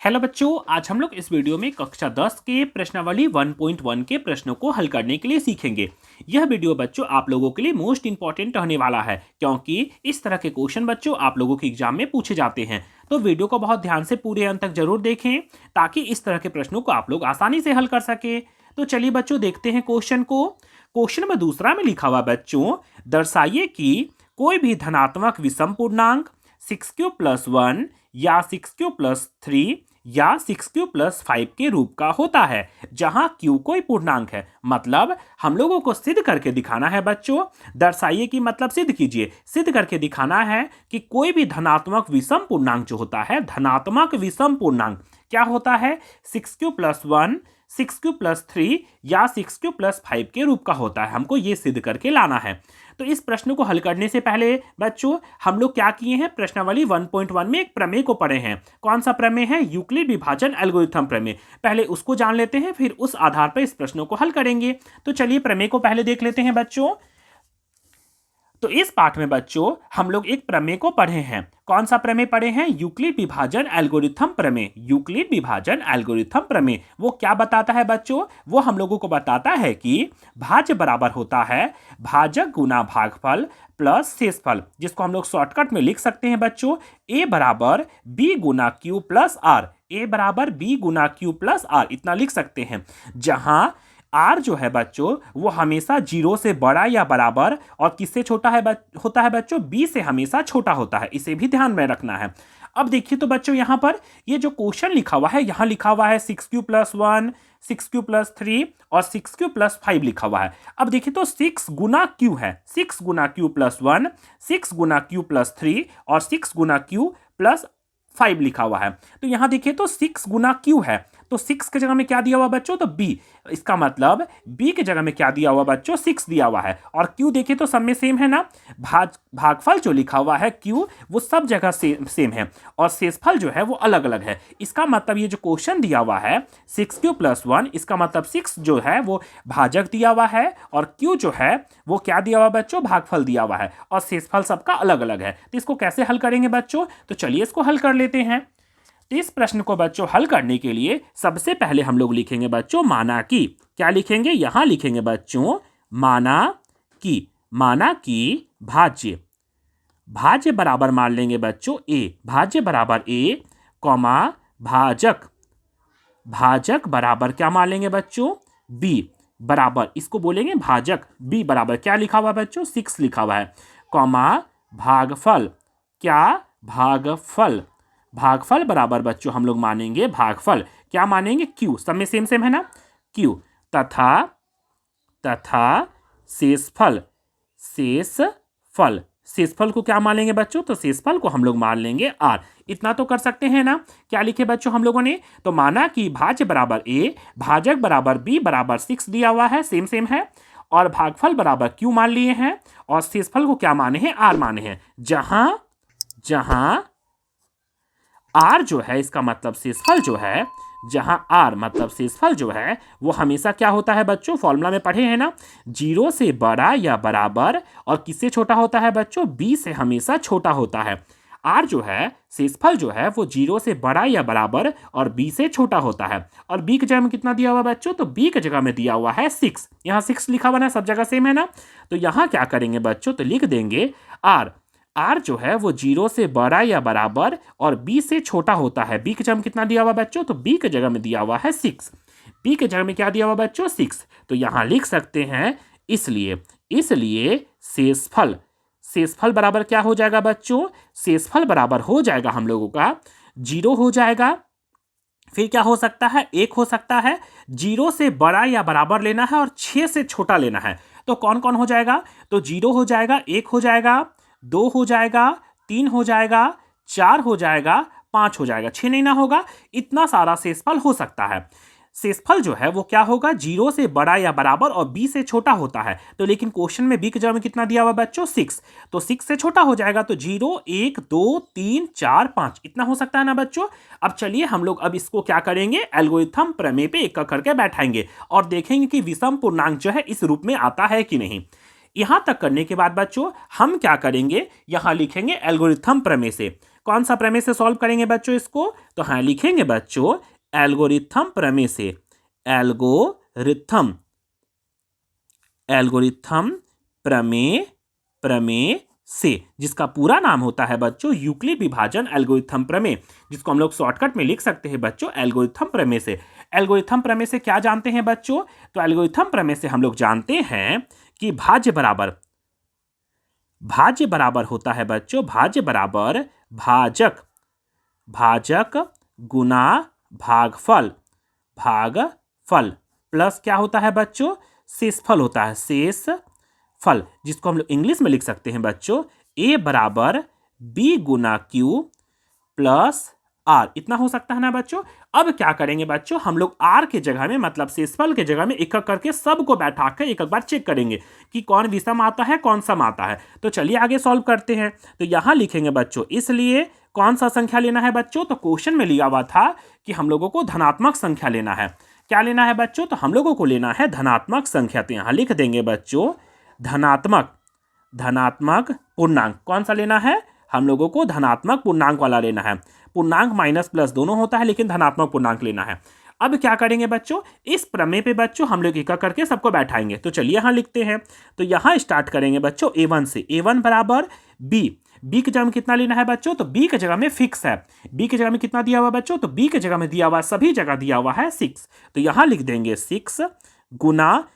Hello बच्चों, आज हम लोग इस वीडियो में कक्षा 10 के प्रश्नावली 1.1 के प्रश्नों को हल करने के लिए सीखेंगे। यह वीडियो बच्चों आप लोगों के लिए मोस्ट इंपॉर्टेंट रहने वाला है, क्योंकि इस तरह के क्वेश्चन बच्चों आप लोगों के एग्जाम में पूछे जाते हैं। तो वीडियो को बहुत ध्यान से पूरे अंत तक जरूर देखें, ताकि इस तरह के प्रश्नों को आप लोग आसानी से हल कर सके। तो चलिए बच्चों, देखते हैं क्वेश्चन को। क्वेश्चन नंबर दूसरा में लिखा हुआ बच्चों, दर्शाइए कि कोई भी धनात्मक विषम पूर्णांक 6q+1 या 6q+3 या 6q+5 के रूप का होता है, जहां q कोई पूर्णांक है। मतलब हम लोगों को सिद्ध करके दिखाना है बच्चों। दर्शाइए कि मतलब सिद्ध कीजिए, सिद्ध करके दिखाना है कि कोई भी धनात्मक विषम पूर्णांक जो होता है, धनात्मक विषम पूर्णांक क्या होता है, 6q+1 6q+3 या 6q+5 के रूप का होता है। हमको ये सिद्ध करके लाना है। तो इस प्रश्न को हल करने से पहले बच्चों हम लोग क्या किए हैं, प्रश्नावली 1.1 में एक प्रमेय को पढ़े हैं। कौन सा प्रमेय है? यूक्लिड विभाजन एल्गोरिथम प्रमेय। पहले उसको जान लेते हैं, फिर उस आधार पर इस प्रश्नों को हल करेंगे। तो चलिए प्रमेय को पहले देख लेते हैं बच्चों। तो इस पाठ में बच्चों हम लोग एक प्रमेय को पढ़े हैं। कौन सा प्रमेय पढ़े हैं? यूक्लिड विभाजन एल्गोरिथम प्रमेय। यूक्लिड विभाजन एल्गोरिथम प्रमेय वो क्या बताता है बच्चों? वो हम लोगों को बताता है कि भाज्य बराबर होता है भाजक गुना भागफल प्लस शेषफल, जिसको हम लोग शॉर्टकट में लिख सकते हैं बच्चों, a बराबर b गुना क्यू प्लस आर। a बराबर b गुना क्यू प्लस आर, इतना लिख सकते हैं। जहां आर जो है बच्चों वो हमेशा 0 से बड़ा या बराबर और किससे छोटा है होता है बच्चों? बी से हमेशा छोटा होता है। इसे भी ध्यान में रखना है। अब देखिए तो बच्चों यहाँ पर ये जो क्वेश्चन लिखा हुआ है, यहाँ लिखा हुआ है 6q+1 6q+3 और 6q+5 लिखा हुआ है। अब देखिए तो 6 गुना क्यू है, 6 गुना q+1 6 गुना q+3 और 6 गुना q+5 लिखा हुआ है। तो यहाँ देखिए तो 6 गुना क्यू है, तो 6 के जगह में क्या दिया हुआ बच्चों? तो b। इसका मतलब b के जगह में क्या दिया हुआ बच्चों? 6 दिया हुआ है। और q देखिए तो सब में सेम है ना। भागफल जो लिखा हुआ है q वो सब जगह सेम है, और शेषफल जो है वो अलग अलग है। इसका मतलब ये जो क्वेश्चन दिया हुआ है 6q+1, इसका मतलब 6 जो है वो भाजक दिया हुआ है, और q जो है वो क्या दिया हुआ बच्चों? भागफल दिया हुआ है, और शेषफल सबका अलग अलग है। तो इसको कैसे हल करेंगे बच्चों? तो चलिए इसको हल कर लेते हैं। तो इस प्रश्न को बच्चों हल करने के लिए सबसे पहले हम लोग लिखेंगे बच्चों माना कि। क्या लिखेंगे? यहां लिखेंगे बच्चों माना कि। माना कि भाज्य, भाज्य बराबर मान लेंगे बच्चों a। भाज्य बराबर a कॉमा भाजक, भाजक बराबर क्या मान लेंगे बच्चों? b बराबर, इसको बोलेंगे भाजक। b बराबर क्या लिखा हुआ है बच्चों? 6 लिखा हुआ है, कॉमा भागफल। क्या? भागफल। भागफल बराबर बच्चों हम लोग मानेंगे भागफल। क्या मानेंगे? q, सब में सेम सेम है ना, q तथा तथा शेषफल। शेषफल, शेषफल को क्या मान लेंगे बच्चों? तो शेषफल को हम लोग मान लेंगे r। इतना तो कर सकते हैं ना। क्या लिखे बच्चों हम लोगों ने? तो माना कि भाज्य बराबर a, भाजक बराबर b बराबर 6 दिया हुआ है, सेम सेम है, और भागफल बराबर q मान लिए हैं, और शेषफल को क्या माने हैं? r माने हैं। जहां जहां आर जो है, इसका मतलब शेषफल जो है, जहां आर मतलब शेषफल जो है वो हमेशा क्या होता है बच्चों? फॉर्मूला में पढ़े हैं ना, 0 से बड़ा या बराबर और किससे छोटा होता है बच्चों? बी से हमेशा छोटा होता है। आर जो है, शेषफल जो है वो 0 से बड़ा या बराबर और बी से छोटा होता है। और बी की जगह में कितना दिया हुआ बच्चों? तो बी की जगह में दिया हुआ है 6। यहाँ 6 लिखा हुआ ना, सब जगह सेम है ना। तो यहाँ क्या करेंगे बच्चों? तो लिख देंगे आर। आर जो है वो 0 से बड़ा या बराबर और बी से छोटा होता है। बी के जगह में कितना दिया हुआ बच्चों? तो बी के जगह में दिया हुआ है 6। बी के जगह में क्या दिया हुआ बच्चों? 6। तो यहां लिख सकते हैं इसलिए। इसलिए शेषफल, शेषफल बराबर क्या हो जाएगा बच्चों? शेषफल बराबर हो जाएगा हम लोगों का 0 हो जाएगा, फिर क्या हो सकता है? 1 हो सकता है। 0 से बड़ा या बराबर लेना है और 6 से छोटा लेना है। तो कौन कौन हो जाएगा? तो 0 हो जाएगा, 1 हो जाएगा, 2 हो जाएगा, 3 हो जाएगा, 4 हो जाएगा, 5 हो जाएगा, 6 नहीं ना होगा। इतना सारा शेषफल हो सकता है। शेषफल जो है वो क्या होगा? 0 से बड़ा या बराबर और b से छोटा होता है। तो लेकिन क्वेश्चन में b के जगह में कितना दिया हुआ बच्चों? 6। तो 6 से छोटा हो जाएगा, तो 0 1 2 3 4 5 इतना हो सकता है ना बच्चों। अब चलिए हम लोग अब इसको क्या करेंगे? एल्गोरिथम प्रमेय पे एक करके बैठाएंगे और देखेंगे कि विषम पूर्णांक जो है इस रूप में आता है कि नहीं। यहां तक करने के बाद बच्चों हम क्या करेंगे? यहां लिखेंगे एल्गोरिथम प्रमेय से। कौन सा प्रमेय से सॉल्व करेंगे बच्चों इसको? तो हाँ लिखेंगे बच्चों एल्गोरिथम प्रमेय से। एल्गोरिथम एल्गोरिथम प्रमेय प्रमेय से, जिसका पूरा नाम होता है बच्चों यूक्लिड विभाजन एल्गोरिथम प्रमेय, जिसको हम लोग शॉर्टकट में लिख सकते हैं बच्चों एल्गोरिथम प्रमेय से। एल्गोरिथम प्रमेय से क्या जानते हैं बच्चों? तो एल्गोरिथम प्रमेय से हम लोग जानते हैं कि भाज्य बराबर होता है बच्चों, भाज्य बराबर भाजक गुना भागफल प्लस क्या होता है बच्चों? शेषफल होता है, शेषफल, जिसको हम लोग इंग्लिश में लिख सकते हैं बच्चों A बराबर B गुना Q प्लस R। इतना हो सकता है ना बच्चों। अब क्या करेंगे बच्चों, हम लोग R के जगह में मतलब शेषफल के जगह में एक एक करके सबको बैठा कर एक बार चेक करेंगे कि कौन विषम आता है कौन सम आता है। तो चलिए आगे सॉल्व करते हैं। तो यहां लिखेंगे बच्चों, इसलिए कौन सा संख्या लेना है बच्चों? तो क्वेश्चन में लिया हुआ था कि हम लोगों को धनात्मक संख्या लेना है। क्या लेना है बच्चों? तो हम लोगों को लेना है धनात्मक संख्या। तो यहां लिख देंगे बच्चों धनात्मक पूर्णांक। कौन सा लेना है? हम लोगों को धनात्मक पूर्णांक वाला लेना है। पूर्णांक माइनस प्लस दोनों होता है, लेकिन धनात्मक पूर्णांक लेना है। अब क्या करेंगे बच्चों, इस प्रमेय पे बच्चों हम लोग एक करके सबको बैठाएंगे। तो चलिए यहां लिखते हैं। तो यहां स्टार्ट करेंगे बच्चों A1 से। A1 बराबर B की जगह में कितना लेना है बच्चों? तो B की जगह में फिक्स है। B की जगह में कितना दिया हुआ बच्चों? तो B की जगह में दिया हुआ, सभी जगह दिया हुआ है 6। तो यहां लिख देंगे 6 गुना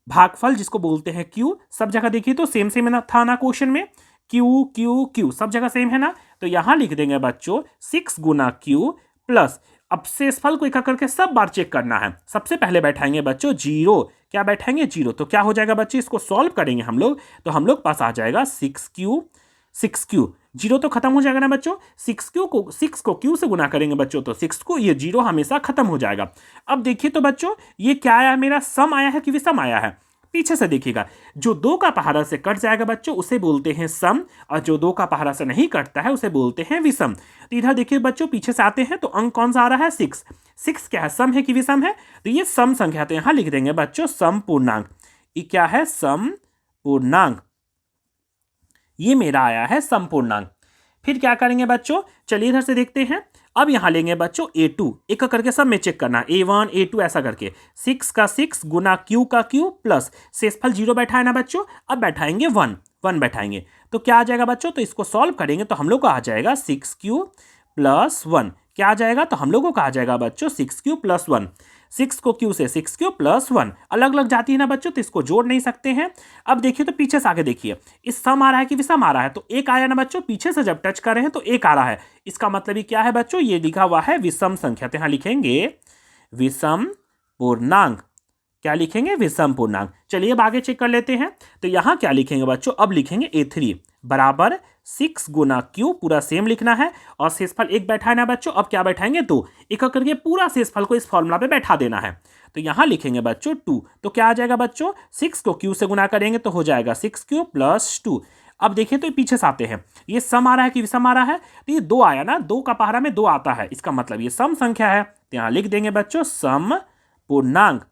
भागफल, जिसको बोलते हैं Q। सब जगह देखिए तो सेम सेम था ना क्वेश्चन में, Q सब जगह सेम है ना। तो यहां लिख देंगे बच्चों 6 गुना Q प्लस, अब शेषफल को एक करके सब बार चेक करना है। सबसे पहले बैठाएंगे बच्चों 0। क्या बैठाएंगे? 0। तो क्या हो जाएगा बच्चों, इसको सॉल्व करेंगे हम लोग तो हम लोग पास आ जाएगा 6Q। 0 तो खत्म हो जाएगा ना बच्चों। 6 को Q से गुना करेंगे बच्चों तो 6 को, ये 0 हमेशा खत्म हो जाएगा। अब देखिए तो बच्चों ये क्या आया, मेरा सम आया है कि विषम आया है? पीछे से देखिएगा, जो 2 का पहाड़ा से कट जाएगा बच्चों उसे बोलते हैं सम, और जो 2 का पहाड़ा से नहीं कटता है उसे बोलते हैं विषम। तो इधर देखिए बच्चों, पीछे से आते हैं तो अंक कौन सा आ रहा है? 6 क्या है, सम है कि विषम है? तो ये सम संख्या है। तो यहां लिख देंगे बच्चों सम पूर्णांक। ये क्या है? सम पूर्णांक। ये मेरा आया है सम पूर्णांक। फिर क्या करेंगे बच्चों, चलिए इधर से देखते हैं। अब यहां लेंगे बच्चों A2, एक करके सब में चेक करना, A1 A2 ऐसा करके। 6 का 6 गुना Q का Q प्लस शेषफल 0 बैठा है ना बच्चों। अब बैठाएंगे 1 बैठाएंगे तो क्या आ जाएगा बच्चों? तो इसको सॉल्व करेंगे तो हम लोग को आ जाएगा 6Q प्लस 1। क्या आ जाएगा? तो हम लोगों को आ जाएगा बच्चों 6Q प्लस 1। 6 को Q से 6Q प्लस 1 अलग अलग जाती है ना बच्चों, तो इसको जोड़ नहीं सकते हैं। अब देखिए तो पीछे से आगे देखिए, इस सम आ रहा है कि विषम आ रहा है? तो एक आया ना बच्चों, पीछे से जब टच कर रहे हैं तो एक आ रहा है। इसका मतलब ये क्या है बच्चों? ये लिखा हुआ है विषम संख्या। तो यहां लिखेंगे विषम पूर्णांक। क्या लिखेंगे? विषम पूर्णांक। चलिए अब आगे चेक कर लेते हैं। तो यहां क्या लिखेंगे बच्चों? अब लिखेंगे A3 बराबर 6 गुना Q, पूरा सेम लिखना है, और शेषफल 1 बैठा है ना बच्चों। अब क्या बैठाएंगे? 2। एक करके पूरा शेषफल को इस फॉर्मूला पे बैठा देना है। तो यहां लिखेंगे बच्चों 2। तो क्या आ जाएगा बच्चों? 6 को Q से गुना करेंगे तो हो जाएगा 6Q प्लस 2। अब देखिए तो पीछे से आते हैं, ये सम आ रहा है कि विषम आ रहा है? तो ये 2 आया ना, 2 का पहाड़ा में 2 आता है, इसका मतलब ये सम संख्या है। तो यहां लिख देंगे बच्चों सम पूर्णांक।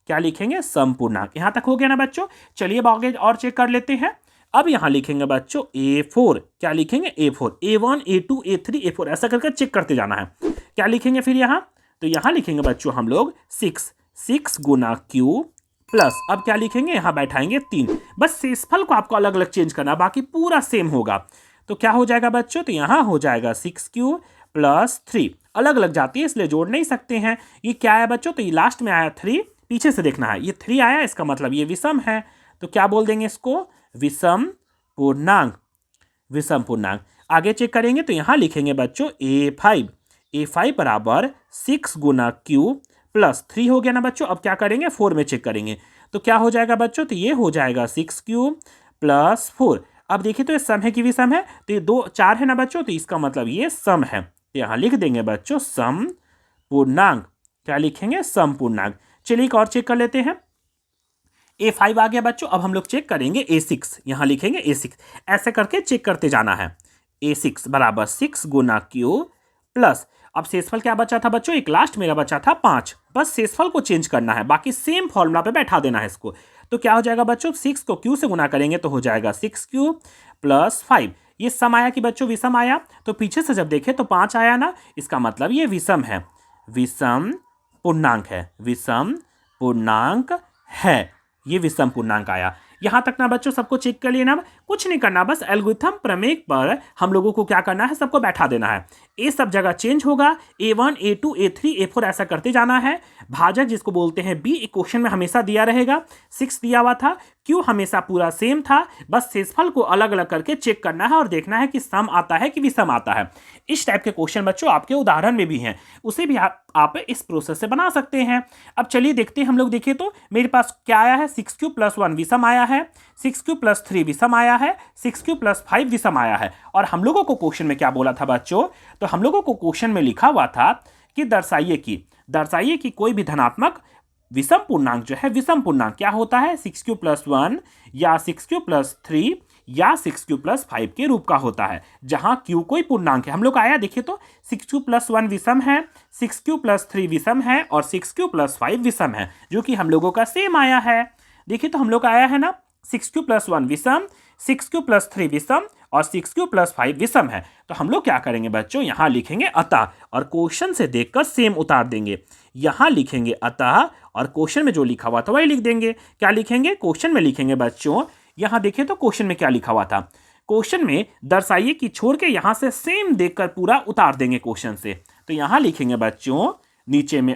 क्या लिखेंगे? सम पूर्णांक। यहां तक हो गया ना बच्चों। चलिए अब आगे और चेक कर लेते हैं। अब यहां लिखेंगे बच्चों A4। क्या लिखेंगे? A4। A1 A2 A3 A4 ऐसा करके चेक करते जाना है। क्या लिखेंगे फिर यहां? तो यहां लिखेंगे बच्चों हम लोग 6 गुना Q प्लस, अब क्या लिखेंगे? यहां बैठाएंगे 3। बस शेषफल को आपको अलग अलग चेंज करना, बाकी पूरा सेम होगा। तो क्या हो जाएगा बच्चों? तो यहां हो जाएगा 6Q प्लस 3। अलग अलग जाती है इसलिए जोड़ नहीं सकते हैं। ये क्या है बच्चों? तो ये लास्ट में आया 3, पीछे से देखना है, ये 3 आया, इसका मतलब ये विषम है। तो क्या बोल देंगे इसको? विषम पूर्णांक। विषम पूर्णांक। आगे चेक करेंगे तो यहां लिखेंगे बच्चों A5 बराबर 6 गुना Q प्लस 3 हो गया ना बच्चों। अब क्या करेंगे? 4 में चेक करेंगे तो क्या हो जाएगा बच्चों? तो ये हो जाएगा 6Q प्लस 4। अब देखिए तो ये सम है कि विषम है? तो ये 2 4 है ना बच्चों, तो इसका मतलब ये सम है। तो यहां लिख देंगे बच्चों सम पूर्णांक। क्या लिखेंगे? सम पूर्णांक। चलिए एक और चेक कर लेते हैं। A5 आ गया बच्चों। अब हम लोग चेक करेंगे A6। यहां लिखेंगे A6, ऐसे करके चेक करते जाना है। A6 बराबर 6 गुना Q प्लस, अब शेषफल क्या बचा था बच्चों? एक लास्ट मेरा बचा था 5। बस शेषफल को चेंज करना है, बाकी सेम फॉर्मूला पे बैठा देना है इसको। तो क्या हो जाएगा बच्चों? 6 को Q से गुना करेंगे तो हो जाएगा 6Q प्लस 5। ये सम आया कि बच्चों विषम आया? तो पीछे से जब देखें तो 5 आया ना, इसका मतलब ये विषम है, विषम पूर्णांक है, विषम पूर्णांक है, ये विषम पूर्णांक आया। यहां तक ना बच्चों सबको चेक कर लेना, कुछ नहीं करना, बस एल्गोरिथम प्रमेय पर हम लोगों को क्या करना है, सबको बैठा देना है। ए सब जगह चेंज होगा, A1 A2 A3 A4 ऐसा करते जाना है। भाजक जिसको बोलते हैं बी, इक्वेशन में हमेशा दिया रहेगा, 6 दिया हुआ था, क्यू हमेशा पूरा सेम था, बस शेषफल को अलग अलग करके चेक करना है और देखना है कि सम आता है कि विषम आता है। इस टाइप के क्वेश्चन बच्चों आपके उदाहरण में भी हैं, उसे भी आप इस प्रोसेस से बना सकते हैं। अब चलिए देखते हैं, हम लोग देखिए तो मेरे पास क्या आया है, 6 + 1 विषम आया है, 6 + 3 विषम आया है, 6 + 5 विषम आया है। और हम लोगों को क्वेश्चन में क्या बोला था बच्चों, तो हम लोगों को क्वेश्चन में लिखा हुआ था कि दर्शाइए कि कोई भी धनात्मक विषम पूर्णांक जो है, विषम पूर्णांक क्या होता है, 6 + 1 या 6 + 3 या 6 + 5 के रूप का होता है, जहां q कोई पूर्णांक है। हम लोग आया देखिए तो 6 + 1 विषम है, 6 + 3 विषम है और 6 + 5 विषम है, जो कि हम लोगों का सेम आया है। देखिए तो हम लोग का आया है ना, 6 + 1 विषम, 6 + 3 विषम और 6 + 5 विषम है। तो हम लोग क्या करेंगे बच्चों, यहां लिखेंगे अतः और क्वेश्चन से देखकर सेम उतार देंगे। यहां लिखेंगे अतः और क्वेश्चन में जो लिखा हुआ था वही लिख देंगे। क्या लिखेंगे, क्वेश्चन में लिखेंगे बच्चों, यहां देखिए तो क्वेश्चन में क्या लिखा हुआ था, क्वेश्चन में दर्शाइए कि छोड़ के यहां से सेम देखकर पूरा उतार देंगे क्वेश्चन से। तो यहां लिखेंगे बच्चों नीचे में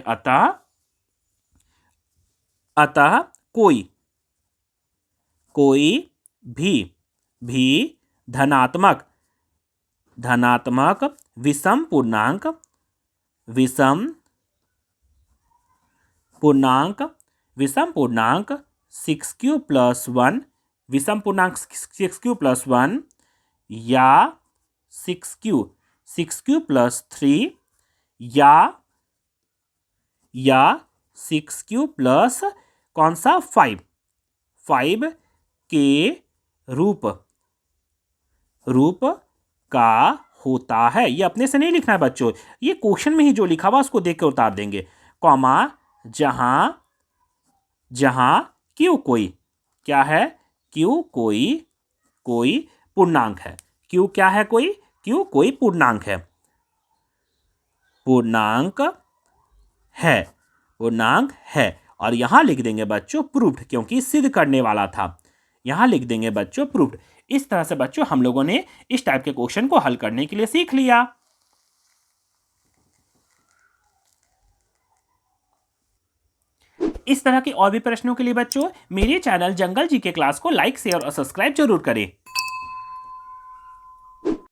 अतः कोई भी धनात्मक विषम पूर्णांक 6q + 1 विषम पूर्णांक 6q + 1 या 6q + 3 या 6q + कौन सा 5 के रूप का होता है। ये अपने से नहीं लिखना है बच्चों, ये क्वेश्चन में ही जो लिखा हुआ उसको देख के उतार देंगे, कॉमा जहां क्यू कोई क्या है, क्यू कोई पूर्णांक है, क्यू क्या है, क्यू कोई पूर्णांक है। और यहां लिख देंगे बच्चों प्रूफ्ड, क्योंकि सिद्ध करने वाला था, यहां लिख देंगे बच्चों प्रूफ्ड। इस तरह से बच्चों हम लोगों ने इस टाइप के क्वेश्चन को हल करने के लिए सीख लिया। इस तरह के और भी प्रश्नों के लिए बच्चों मेरे चैनल जंगल जी के क्लास को लाइक, शेयर और सब्सक्राइब जरूर करें।